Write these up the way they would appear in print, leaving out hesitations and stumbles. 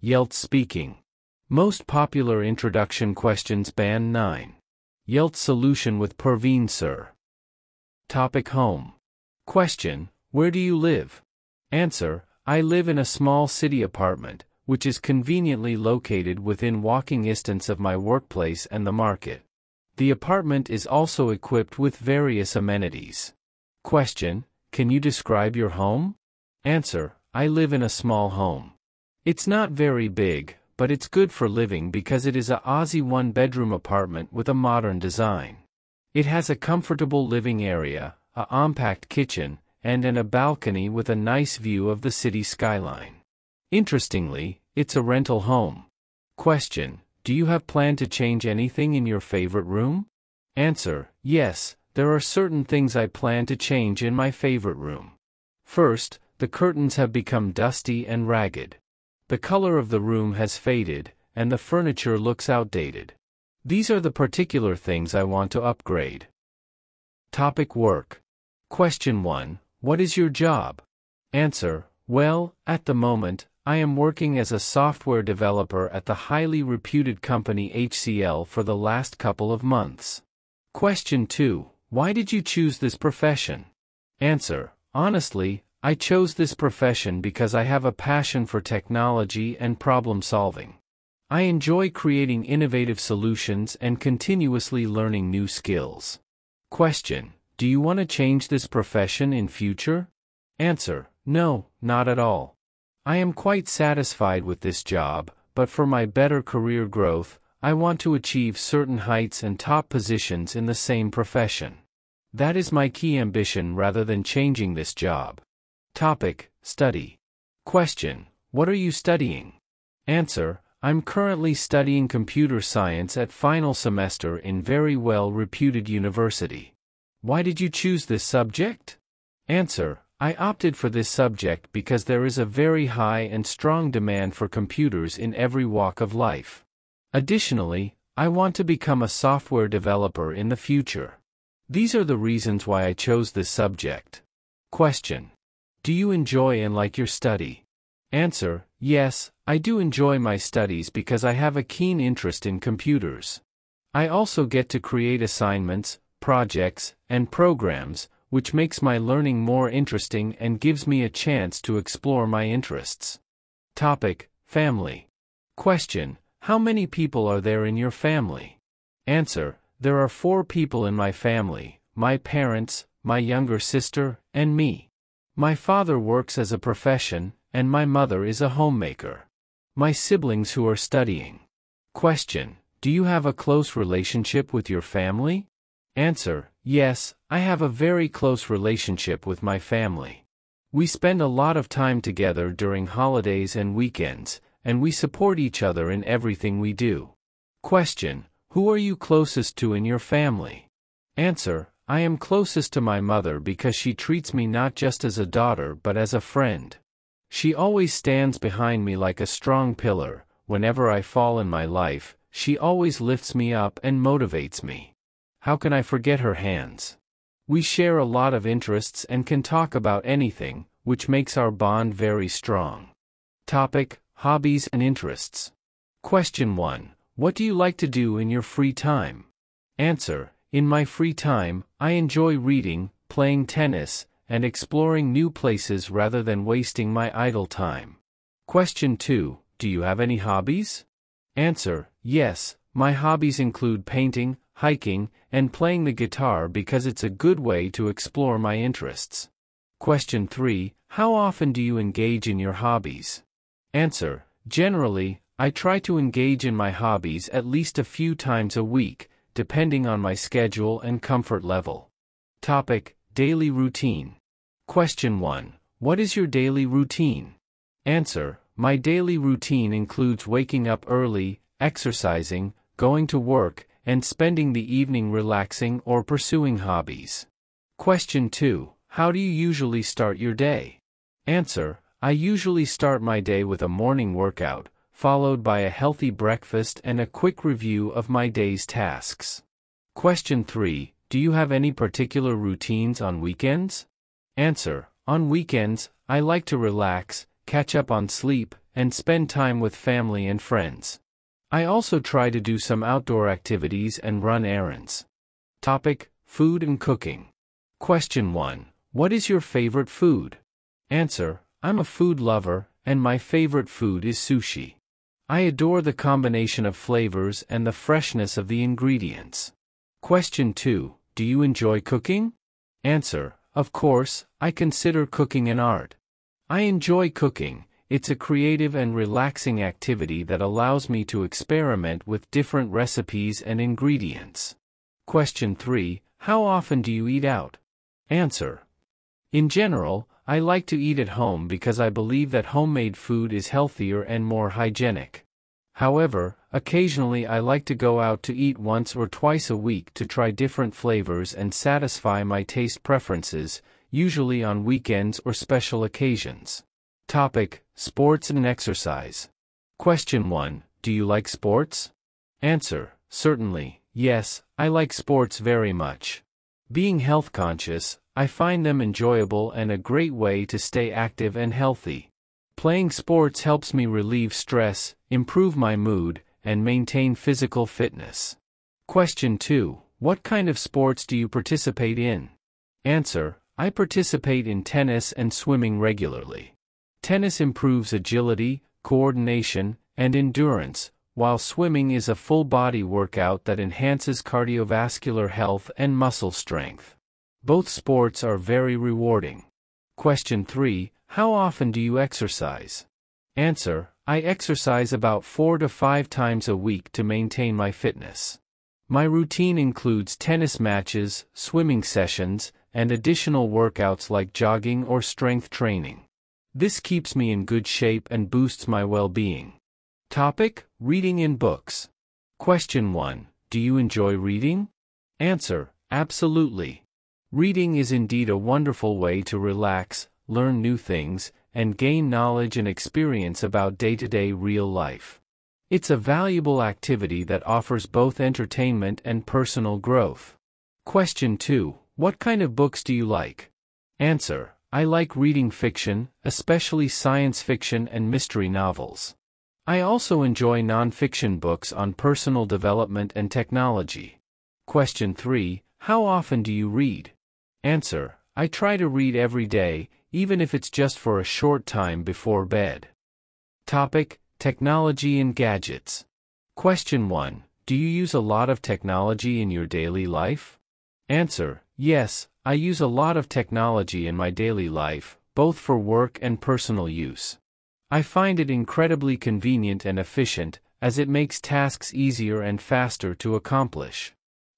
IELTS Speaking. Most popular introduction questions. Band 9. IELTS Solution with Parveen Sir. Topic: Home. Question: Where do you live? Answer: I live in a small city apartment, which is conveniently located within walking distance of my workplace and the market. The apartment is also equipped with various amenities. Question: Can you describe your home? Answer: I live in a small home. It's not very big, but it's good for living because it is a Aussie one-bedroom apartment with a modern design. It has a comfortable living area, a compact kitchen, and a balcony with a nice view of the city skyline. Interestingly, it's a rental home. Question: Do you have planned to change anything in your favorite room? Answer: Yes, there are certain things I plan to change in my favorite room. First, the curtains have become dusty and ragged. The color of the room has faded, and the furniture looks outdated. These are the particular things I want to upgrade. Topic: Work. Question 1. What is your job? Answer: Well, at the moment, I am working as a software developer at the highly reputed company HCL for the last couple of months. Question 2. Why did you choose this profession? Answer: Honestly, I chose this profession because I have a passion for technology and problem solving. I enjoy creating innovative solutions and continuously learning new skills. Question: Do you want to change this profession in future? Answer: No, not at all. I am quite satisfied with this job, but for my better career growth, I want to achieve certain heights and top positions in the same profession. That is my key ambition rather than changing this job. Topic: Study. Question: What are you studying? Answer: I'm currently studying computer science at final semester in very well-reputed university. Why did you choose this subject? Answer: I opted for this subject because there is a very high and strong demand for computers in every walk of life. Additionally, I want to become a software developer in the future. These are the reasons why I chose this subject. Question: Do you enjoy and like your study? Answer: Yes, I do enjoy my studies because I have a keen interest in computers. I also get to create assignments, projects, and programs, which makes my learning more interesting and gives me a chance to explore my interests. Topic: Family. Question: How many people are there in your family? Answer: There are 4 people in my family: my parents, my younger sister, and me. My father works as a profession, and my mother is a homemaker. My siblings who are studying. Question: Do you have a close relationship with your family? Answer: Yes, I have a very close relationship with my family. We spend a lot of time together during holidays and weekends, and we support each other in everything we do. Question: Who are you closest to in your family? Answer: I am closest to my mother because she treats me not just as a daughter but as a friend. She always stands behind me like a strong pillar. Whenever I fall in my life, she always lifts me up and motivates me. How can I forget her hands? We share a lot of interests and can talk about anything, which makes our bond very strong. Topic: Hobbies and interests. Question 1. What do you like to do in your free time? Answer: In my free time, I enjoy reading, playing tennis, and exploring new places rather than wasting my idle time. Question 2. Do you have any hobbies? Answer: Yes, my hobbies include painting, hiking, and playing the guitar because it's a good way to explore my interests. Question 3. How often do you engage in your hobbies? Answer: Generally, I try to engage in my hobbies at least a few times a week, depending on my schedule and comfort level. Topic: Daily routine. Question 1. What is your daily routine? Answer: My daily routine includes waking up early, exercising, going to work, and spending the evening relaxing or pursuing hobbies. Question 2. How do you usually start your day? Answer: I usually start my day with a morning workout, followed by a healthy breakfast and a quick review of my day's tasks. Question 3. Do you have any particular routines on weekends? Answer: On weekends, I like to relax, catch up on sleep, and spend time with family and friends. I also try to do some outdoor activities and run errands. Topic: Food and cooking. Question 1. What is your favorite food? Answer: I'm a food lover, and my favorite food is sushi. I adore the combination of flavors and the freshness of the ingredients. Question 2. Do you enjoy cooking? Answer: Of course, I consider cooking an art. I enjoy cooking. It's a creative and relaxing activity that allows me to experiment with different recipes and ingredients. Question 3. How often do you eat out? Answer: In general, I like to eat at home because I believe that homemade food is healthier and more hygienic. However, occasionally I like to go out to eat once or twice a week to try different flavors and satisfy my taste preferences, usually on weekends or special occasions. Topic: Sports and exercise. Question 1. Do you like sports? Answer: Certainly, yes, I like sports very much. Being health conscious, I find them enjoyable and a great way to stay active and healthy. Playing sports helps me relieve stress, improve my mood, and maintain physical fitness. Question 2. What kind of sports do you participate in? Answer: I participate in tennis and swimming regularly. Tennis improves agility, coordination, and endurance, while swimming is a full-body workout that enhances cardiovascular health and muscle strength. Both sports are very rewarding. Question 3. How often do you exercise? Answer: I exercise about 4 to 5 times a week to maintain my fitness. My routine includes tennis matches, swimming sessions, and additional workouts like jogging or strength training. This keeps me in good shape and boosts my well-being. Topic: Reading in books. Question 1. Do you enjoy reading? Answer: Absolutely. Reading is indeed a wonderful way to relax, learn new things, and gain knowledge and experience about day-to-day real life. It's a valuable activity that offers both entertainment and personal growth. Question 2. What kind of books do you like? Answer: I like reading fiction, especially science fiction and mystery novels. I also enjoy non-fiction books on personal development and technology. Question 3. How often do you read? Answer: I try to read every day, even if it's just for a short time before bed. Topic: Technology and gadgets. Question 1. Do you use a lot of technology in your daily life? Answer: Yes, I use a lot of technology in my daily life, both for work and personal use. I find it incredibly convenient and efficient, as it makes tasks easier and faster to accomplish.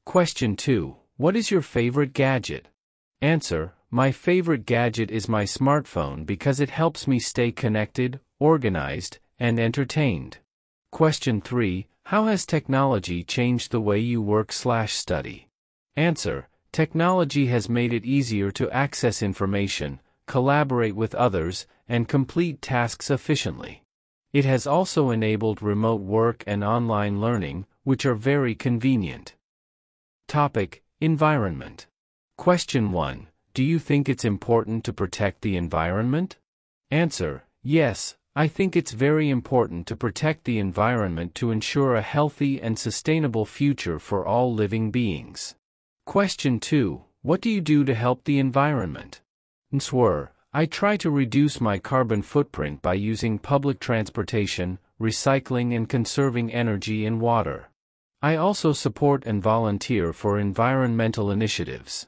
Question 2. What is your favorite gadget? Answer: My favorite gadget is my smartphone because it helps me stay connected, organized, and entertained. Question 3. How has technology changed the way you work/study? Answer: Technology has made it easier to access information, collaborate with others, and complete tasks efficiently. It has also enabled remote work and online learning, which are very convenient. Topic: Environment. Question 1. Do you think it's important to protect the environment? Answer: Yes, I think it's very important to protect the environment to ensure a healthy and sustainable future for all living beings. Question 2. What do you do to help the environment? Answer: I try to reduce my carbon footprint by using public transportation, recycling and conserving energy and water. I also support and volunteer for environmental initiatives.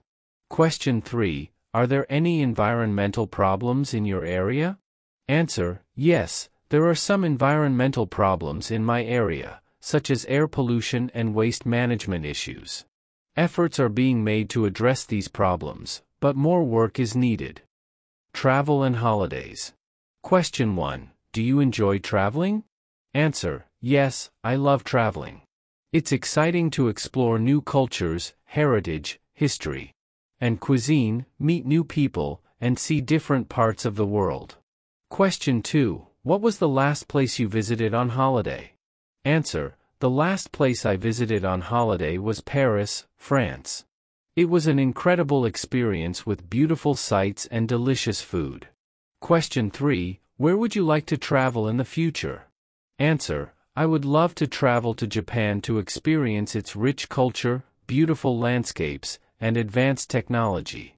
Question 3. Are there any environmental problems in your area? Answer: Yes, there are some environmental problems in my area, such as air pollution and waste management issues. Efforts are being made to address these problems, but more work is needed. Travel and holidays. Question 1. Do you enjoy traveling? Answer: Yes, I love traveling. It's exciting to explore new cultures, heritage, history, and cuisine, meet new people, and see different parts of the world. Question 2. What was the last place you visited on holiday? Answer: The last place I visited on holiday was Paris, France. It was an incredible experience with beautiful sights and delicious food. Question 3. Where would you like to travel in the future? Answer: I would love to travel to Japan to experience its rich culture, beautiful landscapes, and advanced technology.